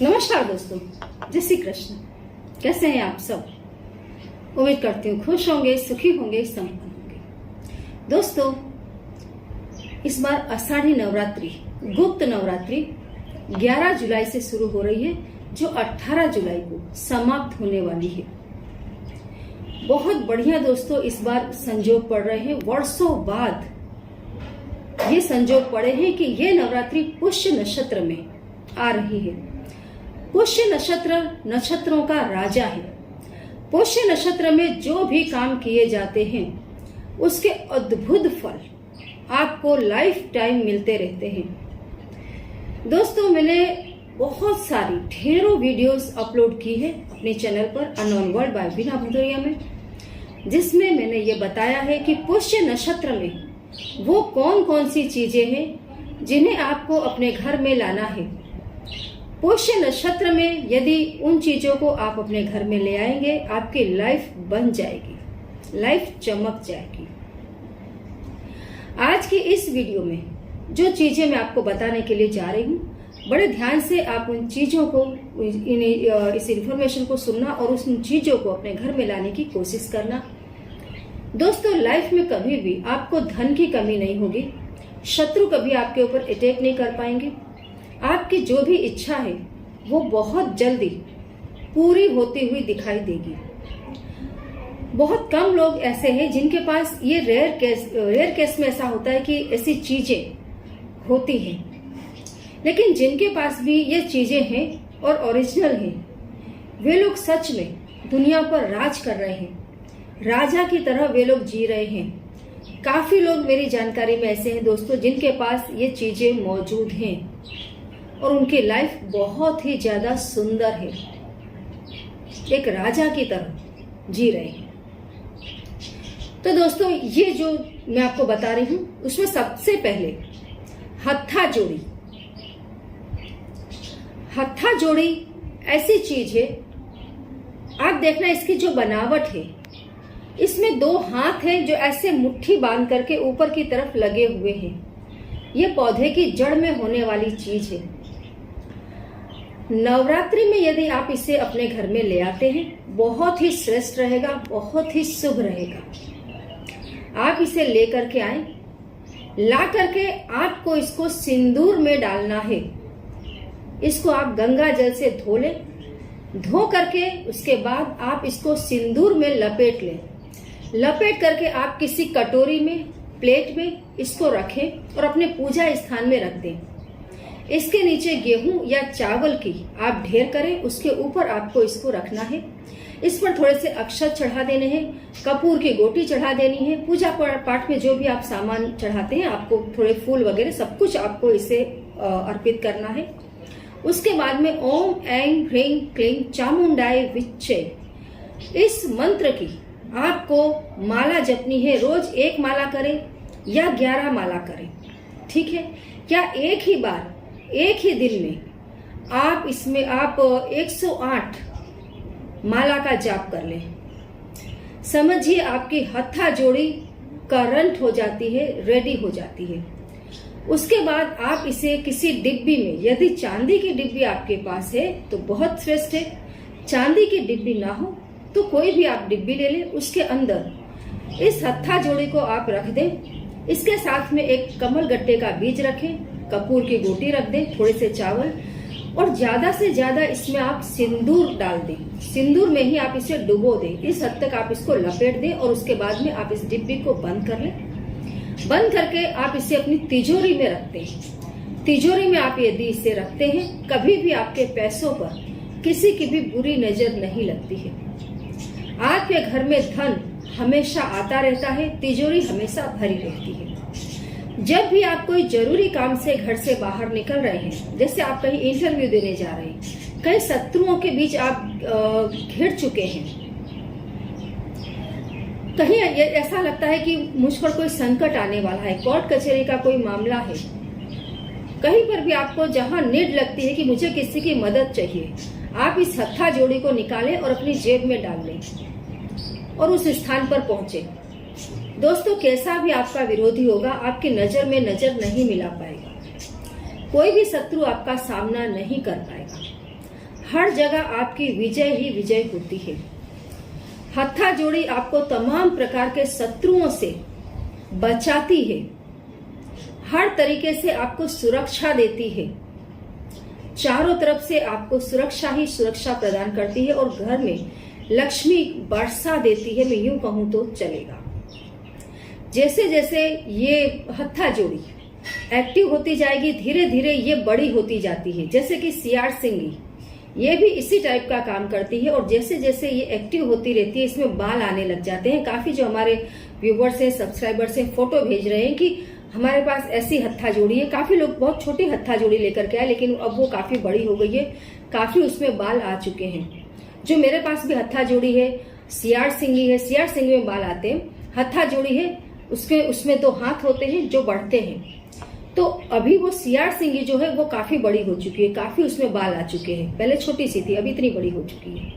नमस्कार दोस्तों, जय श्री कृष्ण। कैसे हैं आप सब? उम्मीद करती हूँ खुश होंगे, सुखी होंगे, संपन्न होंगे। दोस्तों, इस बार आषाढ़ी नवरात्रि, गुप्त नवरात्रि 11 जुलाई से शुरू हो रही है, जो 18 जुलाई को समाप्त होने वाली है। बहुत बढ़िया दोस्तों, इस बार संजोग पड़ रहे हैं। वर्षों बाद ये संजोग पड़े हैं कि ये नवरात्रि पुष्य नक्षत्र में आ रही है। पुष्य नक्षत्र नक्षत्रों का राजा है। पुष्य नक्षत्र में जो भी काम किए जाते हैं उसके अद्भुत फल आपको लाइफ टाइम मिलते रहते हैं। दोस्तों, मैंने बहुत सारी ढेरों वीडियोस अपलोड की है अपने चैनल पर अननोन वर्ल्ड बाय बीना भदौरिया में, जिसमें मैंने ये बताया है कि पुष्य नक्षत्र में वो कौन कौन सी चीजें हैं जिन्हें आपको अपने घर में लाना है। पुष्य नक्षत्र में यदि उन चीजों को आप अपने घर में ले आएंगे, आपकी लाइफ बन जाएगी, लाइफ चमक जाएगी। आज की इस वीडियो में जो चीजें मैं आपको बताने के लिए जा रही हूँ, बड़े ध्यान से आप उन चीजों को, इस इंफॉर्मेशन को सुनना और उन चीजों को अपने घर में लाने की कोशिश करना। दोस्तों, लाइफ में कभी भी आपको धन की कमी नहीं होगी, शत्रु कभी आपके ऊपर अटैक नहीं कर पाएंगे। आपकी जो भी इच्छा है वो बहुत जल्दी पूरी होती हुई दिखाई देगी। बहुत कम लोग ऐसे हैं जिनके पास ये रेयर केस में ऐसा होता है कि ऐसी चीजें होती हैं, लेकिन जिनके पास भी ये चीजें हैं और ओरिजिनल हैं, वे लोग सच में दुनिया पर राज कर रहे हैं। राजा की तरह वे लोग जी रहे हैं। काफी लोग मेरी जानकारी में ऐसे हैं दोस्तों जिनके पास ये चीजें मौजूद हैं और उनकी लाइफ बहुत ही ज्यादा सुंदर है, एक राजा की तरह जी रहे हैं। तो दोस्तों, ये जो मैं आपको बता रही हूं उसमें सबसे पहले हत्था जोड़ी। हत्था जोड़ी ऐसी चीज है, आप देखना इसकी जो बनावट है, इसमें दो हाथ हैं जो ऐसे मुट्ठी बांध करके ऊपर की तरफ लगे हुए हैं। ये पौधे की जड़ में होने वाली चीज है। नवरात्रि में यदि आप इसे अपने घर में ले आते हैं, बहुत ही श्रेष्ठ रहेगा, बहुत ही शुभ रहेगा। आप इसे ले करके आए, ला करके आपको इसको सिंदूर में डालना है। इसको आप गंगा जल से धो लें, धो करके उसके बाद आप इसको सिंदूर में लपेट लें। लपेट करके आप किसी कटोरी में, प्लेट में इसको रखें और अपने पूजा स्थान में रख दें। इसके नीचे गेहूं या चावल की आप ढेर करें, उसके ऊपर आपको इसको रखना है। इस पर थोड़े से अक्षत चढ़ा देने हैं, कपूर की गोटी चढ़ा देनी है। पूजा पाठ में जो भी आप सामान चढ़ाते हैं, आपको थोड़े फूल वगैरह सब कुछ आपको इसे अर्पित करना है। उसके बाद में ओम ऐं ह्रीं क्लीं चामुंडाय विच्चे, इस मंत्र की आपको माला जपनी है। रोज 1 माला करें या 11 माला करें, ठीक है? क्या एक ही बार, एक ही दिन में आप इसमें 108 माला का जाप कर लें। समझिए आपकी हत्था जोड़ी करंट हो जाती है, रेडी हो जाती है। उसके बाद आप इसे किसी डिब्बी में, यदि चांदी की डिब्बी आपके पास है तो बहुत श्रेष्ठ है। चांदी की डिब्बी ना हो तो कोई भी आप डिब्बी ले लें, उसके अंदर इस हत्था जोड़ी को आप रख दें। इसके साथ में एक कमल गट्टे का बीज रखें, कपूर की गोटी रख दें, थोड़े से चावल, और ज्यादा से ज्यादा इसमें आप सिंदूर डाल दें। सिंदूर में ही आप इसे डुबो दें। इस हद तक आप इसको लपेट दें और उसके बाद में आप इस डिब्बी को बंद कर लें। बंद करके आप इसे अपनी तिजोरी में रखते हैं। तिजोरी में आप यदि इसे रखते हैं, कभी भी आपके पैसों पर किसी की भी बुरी नजर नहीं लगती है। आपके घर में धन हमेशा आता रहता है, तिजोरी हमेशा भरी रहती है। जब भी आप कोई जरूरी काम से घर से बाहर निकल रहे हैं, जैसे आप कहीं इंटरव्यू देने जा रहे हैं, कई शत्रुओं के बीच आप घिर चुके हैं, कहीं ऐसा लगता है कि मुझ पर कोई संकट आने वाला है, कोर्ट कचहरी का कोई मामला है, कहीं पर भी आपको जहां नीड लगती है कि मुझे किसी की मदद चाहिए, आप इस हत्था जोड़ी को निकालें और अपनी जेब में डाल लें और उस स्थान पर पहुंचे। दोस्तों, कैसा भी आपका विरोधी होगा, आपकी नजर में नजर नहीं मिला पाएगा। कोई भी शत्रु आपका सामना नहीं कर पाएगा। हर जगह आपकी विजय ही विजय होती है। हत्था जोड़ी आपको तमाम प्रकार के शत्रुओं से बचाती है, हर तरीके से आपको सुरक्षा देती है, चारों तरफ से आपको सुरक्षा ही सुरक्षा प्रदान करती है और घर में लक्ष्मी वर्षा देती है, मैं यूं कहूं तो चलेगा। जैसे जैसे ये हत्था जोड़ी एक्टिव होती जाएगी, धीरे धीरे ये बड़ी होती जाती है। जैसे कि सियार सिंगी, ये भी इसी टाइप का काम करती है और जैसे जैसे ये एक्टिव होती रहती है, इसमें बाल आने लग जाते हैं। काफी जो हमारे व्यूवर्स हैं, सब्सक्राइबर्स हैं, फोटो भेज रहे हैं कि हमारे पास ऐसी हत्था जोड़ी है। काफी लोग बहुत छोटी हत्था जोड़ी लेकर के आए, लेकिन अब वो काफी बड़ी हो गई है, काफी उसमें बाल आ चुके हैं। जो मेरे पास भी हत्था जोड़ी है, सियार सिंगी है, सियार सिंगी में बाल आते हैं। हत्था जोड़ी है, उसमें 2 हाथ होते हैं जो बढ़ते हैं। तो अभी वो सियार सिंगी जो है वो काफी बड़ी हो चुकी है, काफी उसमें बाल आ चुके हैं। पहले छोटी सी थी, अभी इतनी बड़ी हो चुकी है।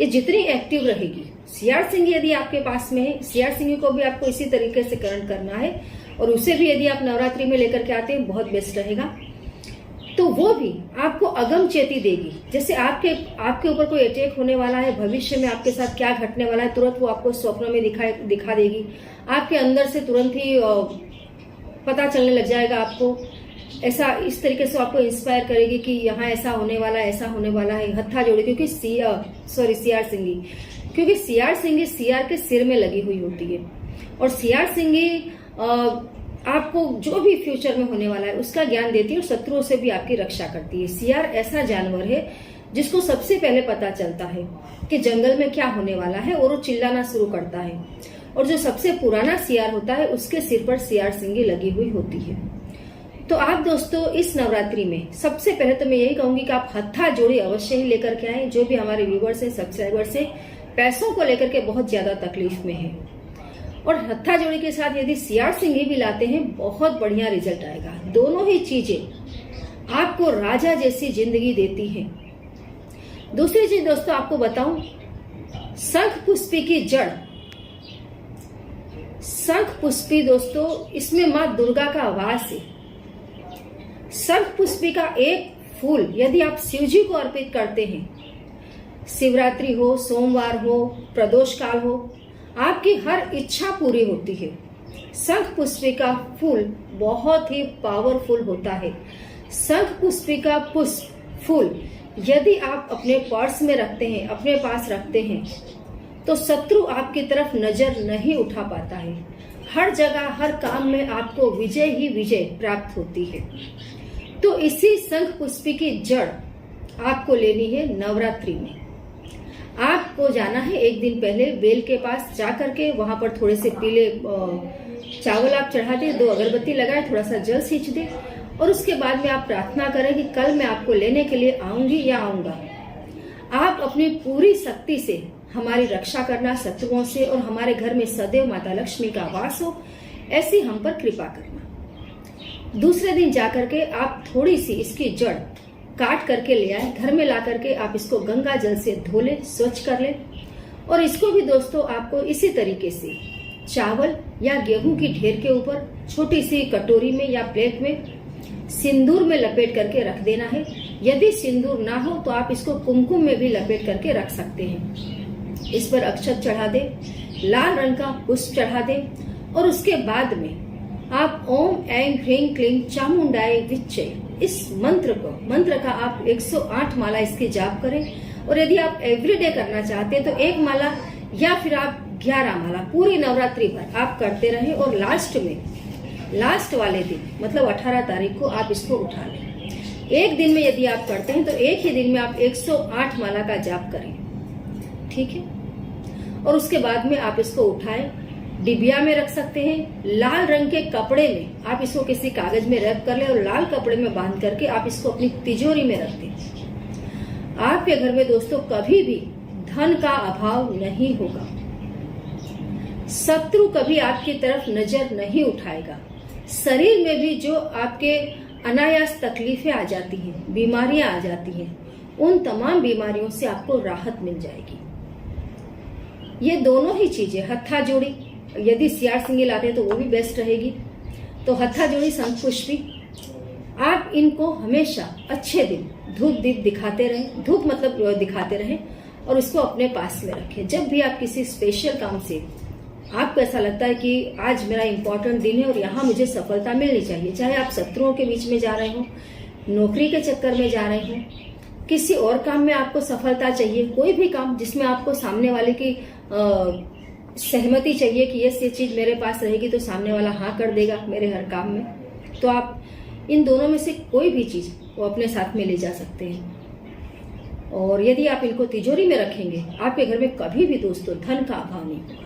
ये जितनी एक्टिव रहेगी, सियार सिंगी यदि आपके पास में है, सियार सिंगी को भी आपको इसी तरीके से करण करना है और उसे भी यदि आप नवरात्रि में लेकर के आते हैं बहुत बेस्ट रहेगा। तो वो भी आपको अगम चेती देगी। जैसे आपके ऊपर कोई अटैक होने वाला है, भविष्य में आपके साथ क्या घटने वाला है, तुरंत वो आपको स्वप्न में दिखा देगी। आपके अंदर से तुरंत ही पता चलने लग जाएगा आपको। ऐसा इस तरीके से आपको इंस्पायर करेगी कि यहाँ ऐसा होने वाला है, ऐसा होने वाला है। हत्था जोड़ी, क्योंकि सियार सिंगी, क्योंकि सियार सिंगी सियार के सिर में लगी हुई होती है और सियार सिंगी आपको जो भी फ्यूचर में होने वाला है उसका ज्ञान देती है और शत्रुओं से भी आपकी रक्षा करती है। सियार ऐसा जानवर है जिसको सबसे पहले पता चलता है कि जंगल में क्या होने वाला है और वो चिल्लाना शुरू करता है। और जो सबसे पुराना सियार होता है उसके सिर पर सियार सिंगी लगी हुई होती है। तो आप दोस्तों इस नवरात्रि में सबसे पहले तो मैं यही कहूंगी कि आप हत्था जोड़ी अवश्य ही लेकर के आए। जो भी हमारे व्यूवर्स हैं, सब्सक्राइबर्स हैं, पैसों को लेकर के बहुत ज्यादा तकलीफ में है और हत्था जोड़ी के साथ यदि सियार सिंगी भी लाते हैं बहुत बढ़िया रिजल्ट आएगा। दोनों ही चीजें आपको राजा जैसी जिंदगी देती हैं। दूसरी चीज दोस्तों आपको बताऊं, शंख पुष्पी की जड़, शंख पुष्पी दोस्तों इसमें माँ दुर्गा का वास है। शंख पुष्पी का एक फूल यदि आप शिव जी को अर्पित करते हैं, शिवरात्रि हो, सोमवार हो, प्रदोष काल हो, आपकी हर इच्छा पूरी होती है। शंख पुष्पी का फूल बहुत ही पावरफुल होता है। शंख पुष्पी का पुष्प फूल यदि आप अपने पर्स में रखते हैं, अपने पास रखते हैं, तो शत्रु आपकी तरफ नजर नहीं उठा पाता है। हर जगह हर काम में आपको विजय ही विजय प्राप्त होती है। तो इसी शंख पुष्पी की जड़ आपको लेनी है नवरात्रि में। आपको जाना है एक दिन पहले बेल के पास जा करके, वहां पर थोड़े से पीले चावल आप चढ़ा दे, 2 अगरबत्ती लगाए, थोड़ा सा जल सींच दे और उसके बाद में आप प्रार्थना करें कि कल मैं आपको लेने के लिए आऊंगी या आऊंगा। आप अपनी पूरी शक्ति से हमारी रक्षा करना शत्रुओं से और हमारे घर में सदैव माता लक्ष्मी का वास हो, ऐसी हम पर कृपा करना। दूसरे दिन जाकर के आप थोड़ी सी इसकी जड़ काट करके ले आए, घर में ला करके आप इसको गंगा जल से धो ले, स्वच्छ कर ले और इसको भी दोस्तों आपको इसी तरीके से चावल या गेहूं की ढेर के ऊपर छोटी सी कटोरी में या प्लेट में सिंदूर में लपेट करके रख देना है। यदि सिंदूर ना हो तो आप इसको कुमकुम में भी लपेट करके रख सकते हैं। इस पर अक्षत चढ़ा दे, लाल रंग का पुष्प चढ़ा दे और उसके बाद में आप ओम ऐं ह्रीं क्लीं चामुंडाय विच्चे इस मंत्र का आप 108 माला इसकी जाप करें। और यदि आप एवरीडे करना चाहते हैं तो 1 माला या फिर आप 11 माला पूरी नवरात्रि भर आप करते रहें और लास्ट वाले दिन मतलब 18 तारीख को आप इसको उठा लें। एक दिन में यदि आप करते हैं तो एक ही दिन में आप 108 माला का जाप करें, ठीक है। और उसके बाद में आप इसको उठाएं, डिबिया में रख सकते हैं, लाल रंग के कपड़े में आप इसको किसी कागज में रैप कर ले और लाल कपड़े में बांध करके आप इसको अपनी तिजोरी में रख दें। आपके घर में दोस्तों कभी भी धन का अभाव नहीं होगा, शत्रु कभी आपकी तरफ नजर नहीं उठाएगा। शरीर में भी जो आपके अनायास तकलीफें आ जाती हैं, बीमारियां आ जाती हैं, उन तमाम बीमारियों से आपको राहत मिल जाएगी। ये दोनों ही चीजें, हत्था जोड़ी यदि सियार सिंगी लाते हैं तो वो भी बेस्ट रहेगी। तो हत्था जोड़ी, शंख पुष्पी, आप इनको हमेशा अच्छे दिन धूप दीप दिखाते रहें, धूप मतलब दिखाते रहें और उसको अपने पास में रखें। जब भी आप किसी स्पेशल काम से आपको ऐसा लगता है कि आज मेरा इंपॉर्टेंट दिन है और यहाँ मुझे सफलता मिलनी चाहिए, चाहे आप शत्रुओं के बीच में जा रहे हो, नौकरी के चक्कर में जा रहे हो, किसी और काम में आपको सफलता चाहिए, कोई भी काम जिसमें आपको सामने वाले की सहमति चाहिए कि ये चीज मेरे पास रहेगी तो सामने वाला हाँ कर देगा मेरे हर काम में, तो आप इन दोनों में से कोई भी चीज वो अपने साथ में ले जा सकते हैं। और यदि आप इनको तिजोरी में रखेंगे, आपके घर में कभी भी दोस्तों धन का अभाव नहीं होगा।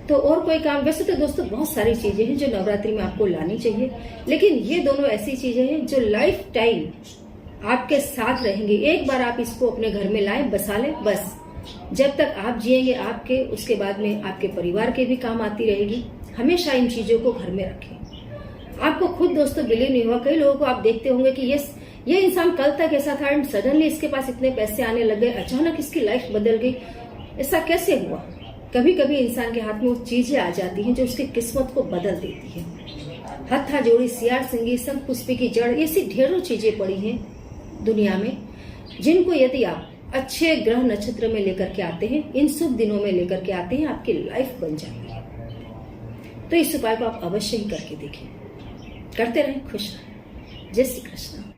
तो और कोई काम, वैसे तो दोस्तों बहुत सारी चीजें हैं जो नवरात्रि में आपको लानी चाहिए, लेकिन ये दोनों ऐसी चीजें हैं जो लाइफ टाइम आपके साथ रहेंगे। एक बार आप इसको अपने घर में लाएं, बसा लें, बस जब तक आप जिएंगे आपके, उसके बाद में आपके परिवार के भी काम आती रहेगी। हमेशा इन चीजों को घर में रखें। आपको खुद दोस्तों बिलीव नहीं हुआ, कई लोगों को आप देखते होंगे कि ये इंसान कल तक ऐसा था एंड सडनली इसके पास इतने पैसे आने लग गए, अचानक इसकी लाइफ बदल गई। ऐसा कैसे हुआ? कभी कभी इंसान के हाथ में वो चीजें आ जाती हैं जो उसकी किस्मत को बदल देती है। हत्था जोड़ी, सियार सिंगी, शंख पुष्पी की जड़, ऐसी ढेरों चीजें पड़ी हैं दुनिया में, जिनको यदि आप अच्छे ग्रह नक्षत्र में लेकर के आते हैं, इन शुभ दिनों में लेकर के आते हैं, आपकी लाइफ बन जाती है। तो इस उपाय को आप अवश्य ही करके देखें, करते रहें, खुश रहें। जय श्री कृष्ण।